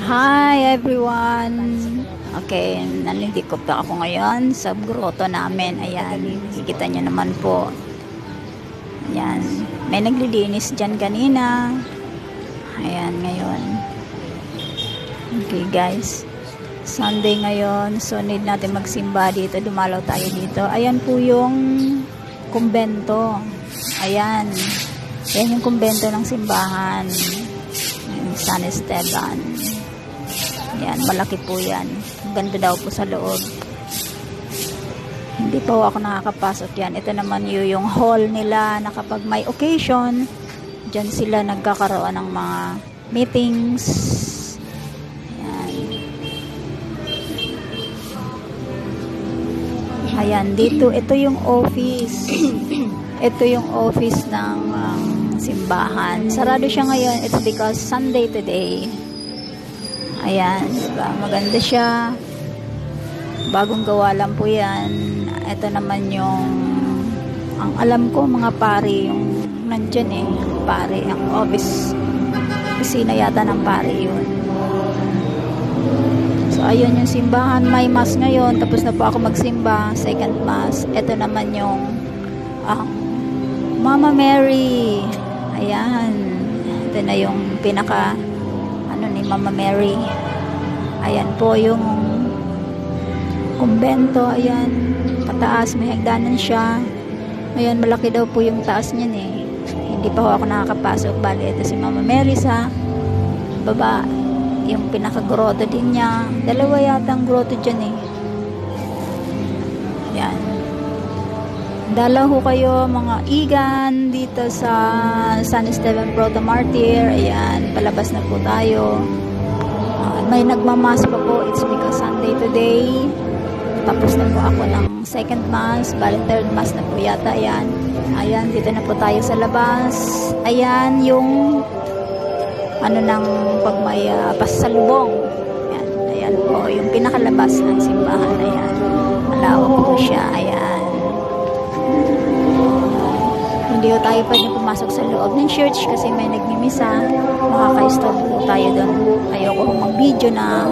Hi everyone! Okay, nandito pa ako ngayon sa grotto namin. Ayan, nakikita nyo naman po. Ayan, may naglilinis dyan kanina. Ayan, ngayon. Okay guys, Sunday ngayon. So need natin magsimba dito. Dumalaw tayo dito. Ayan po yung kumbento. Ayan. Ayan yung kumbento ng simbahan. San Esteban. Yan, malaki po yan. Ganda daw po sa loob. Hindi po ako nakakapasok yan. Ito naman yung hall nila na kapag may occasion, dyan sila nagkakaroon ng mga meetings. Yan. Ayan, dito, ito yung office. Ito yung office ng simbahan. Sarado siya ngayon. It's because Sunday today. Ayan, diba? Maganda siya. Bagong gawa lang po yan. Ito naman yung ang alam ko mga pari yung nandyan pari, ang office opisina yata ng pari yun. So ayun yung simbahan, may mass ngayon, tapos na po ako magsimba, second mass. Ito naman yung Mama Mary. Ayan, ito na yung pinaka ni Mama Mary. Ayan po yung kumbento. Ayan, pataas, may hagdanan siya. Ayan, malaki daw po yung taas niyan hindi pa ako nakakapasok. Bali, ito si Mama Mary sa baba. Yung pinaka grotto din niya. Dalawa yata ang grotto dyan Ayan, dala ho kayo mga igan dito sa San Esteban Proto Martyr. Ayan, palabas na po tayo. May nagmamas pa po. It's because Sunday today. Tapos na po ako ng second mass. Bali third mass na po yata. Ayan. Ayan, dito na po tayo sa labas. Ayan, yung ng pag may pasalubong. Ayan, ayan po. Yung pinakalabas ng simbahan. Ayan. Malawak po siya. Ayan. Hindi ko tayo pwede pumasok sa loob ng church kasi may nagmimisa. Makaka-stop po tayo doon. Ayoko mag-video na